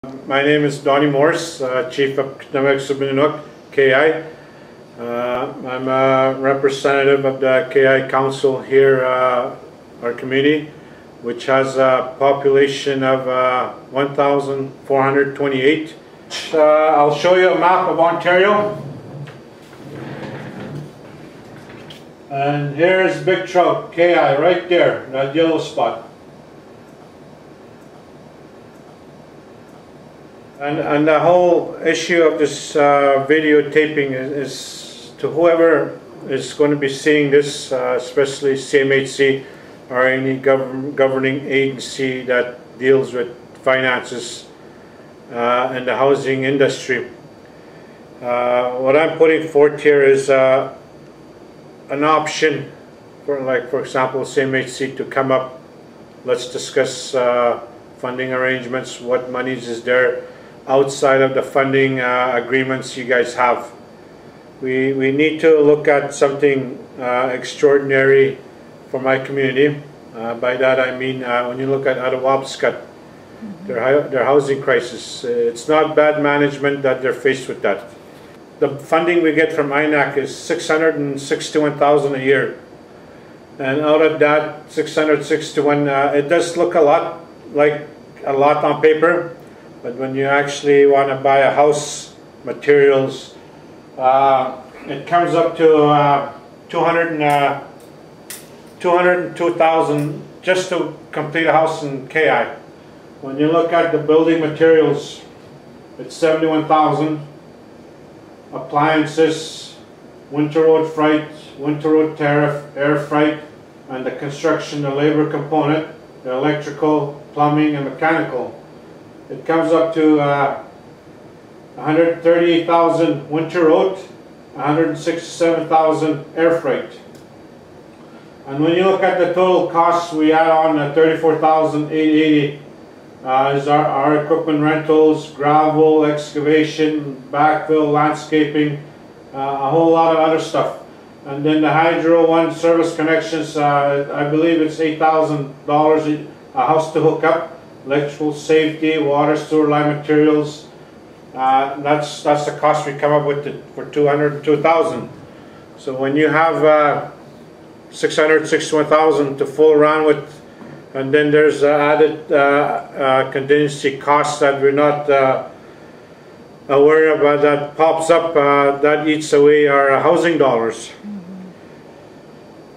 My name is Donnie Morse, Chief of Kitchenuhmaykoosib, KI. I'm a representative of the KI Council here, our community, which has a population of 1,428. I'll show you a map of Ontario. And here's Big Trout, KI, right there, that yellow spot. And the whole issue of this videotaping is to whoever is going to be seeing this, especially CMHC or any governing agency that deals with finances and the housing industry. What I'm putting forth here is an option for, like, for example, CMHC to come up, let's discuss funding arrangements, what monies is there outside of the funding agreements you guys have. We need to look at something extraordinary for my community. By that I mean when you look at Adawabskat, their housing crisis, it's not bad management that they're faced with that. The funding we get from INAC is $661,000 a year, and out of that 661, it does look a lot on paper. But when you actually want to buy a house, materials, it comes up to $202,000 just to complete a house in KI. When you look at the building materials, it's $71,000. Appliances, winter road freight, winter road tariff, air freight, and the construction, the labor component, the electrical, plumbing, and mechanical. It comes up to $138,000 winter road, $167,000 air freight. And when you look at the total costs, we add on $34,880 is our equipment rentals, gravel, excavation, backfill, landscaping, a whole lot of other stuff. And then the Hydro One service connections, I believe it's $8,000 a house to hook up. Electrical safety, water, sewer line materials. That's the cost we come up with for $202,000. So when you have $661,000 to fool around with, and then there's added contingency costs that we're not aware of that pops up, that eats away our housing dollars.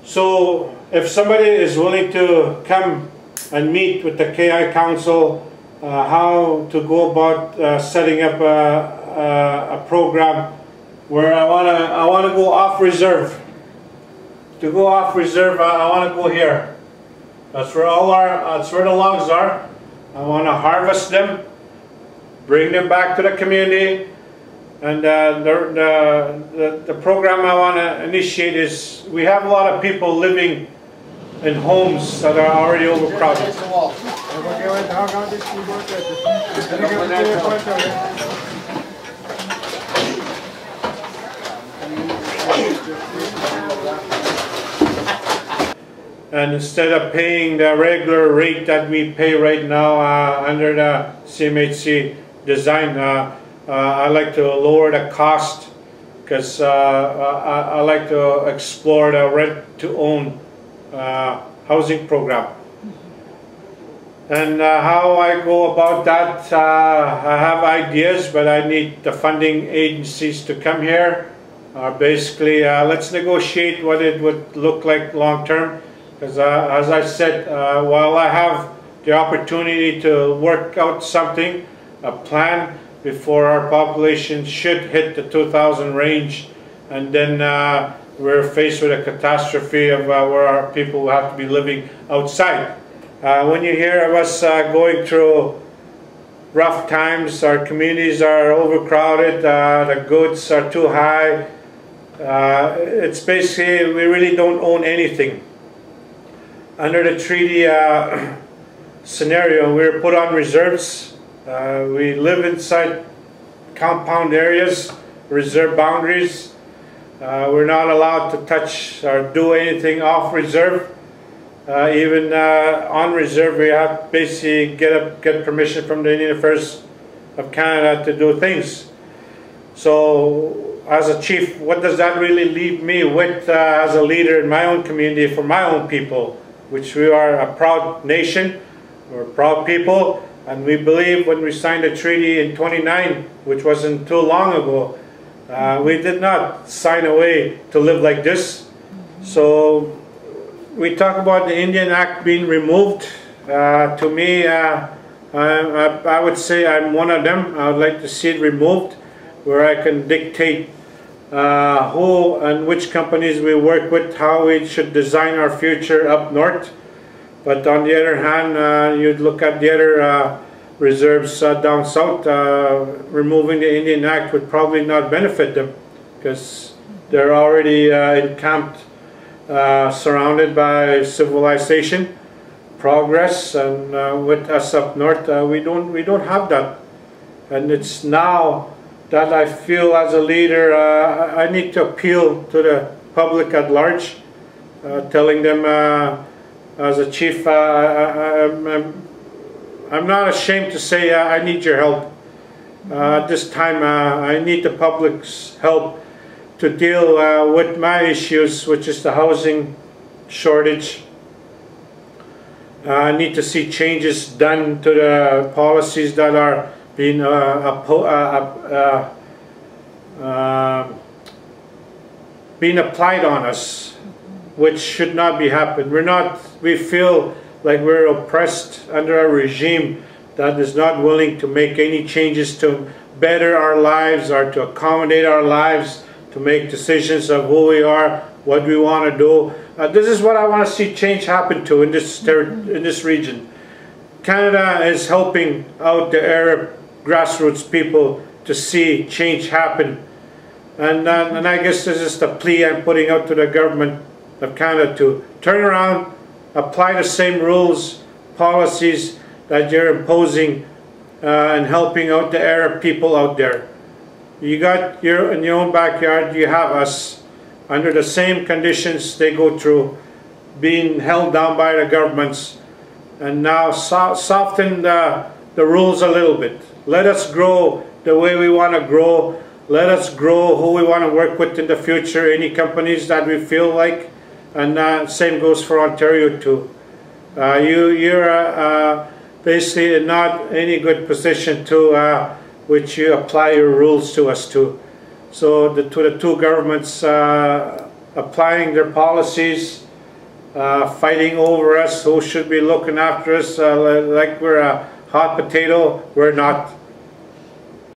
So if somebody is willing to come and meet with the KI Council, how to go about setting up a program where I want to go off reserve. To go off reserve, I want to go here. That's where that's where the logs are. I want to harvest them, bring them back to the community, and the program I want to initiate is, we have a lot of people living in homes that are already overcrowded. And instead of paying the regular rate that we pay right now under the CMHC design, I like to lower the cost, because I like to explore the rent-to-own housing program. And how I go about that, I have ideas, but I need the funding agencies to come here. Basically, let's negotiate what it would look like long term. Because as I said, while I have the opportunity to work out something, a plan before our population should hit the 2,000 range, and then we're faced with a catastrophe of where our people will have to be living outside. When you hear of us going through rough times, our communities are overcrowded, the goods are too high, it's basically we really don't own anything. Under the treaty scenario, we're put on reserves. We live inside compound areas, reserve boundaries. We're not allowed to touch or do anything off reserve. Even on reserve, we have basically get permission from the Indian Affairs of Canada to do things. So as a chief, what does that really leave me with as a leader in my own community for my own people, which we are a proud nation, we're proud people, and we believe when we signed the treaty in 29, which wasn't too long ago, we did not sign away to live like this. So we talk about the Indian Act being removed. To me, I would say I'm one of them. I would like to see it removed, where I can dictate who and which companies we work with, how we should design our future up north. But on the other hand, you'd look at the other reserves down south. Removing the Indian Act would probably not benefit them, because they're already encamped, surrounded by civilization, progress, and with us up north, we don't have that. And it's now that I feel as a leader, I need to appeal to the public at large, telling them as a chief, I'm not ashamed to say I need your help. This time I need the public's help to deal with my issues, which is the housing shortage. I need to see changes done to the policies that are being being applied on us, which should not be happening. We feel like we're oppressed under a regime that is not willing to make any changes to better our lives or to accommodate our lives, to make decisions of who we are, what we want to do. This is what I want to see change happen to in this region. Canada is helping out the Arab grassroots people to see change happen. And I guess this is the plea I'm putting out to the government of Canada to turn around, apply the same rules, policies that you're imposing and helping out the Arab people out there. You got in your own backyard, you have us under the same conditions they go through, being held down by the governments, and now soften the rules a little bit. Let us grow the way we want to grow. Let us grow who we want to work with in the future, any companies that we feel like, and same goes for Ontario too. You're basically not any good position to which you apply your rules to us too. So to the two governments applying their policies, fighting over us, who should be looking after us like we're a hot potato, we're not.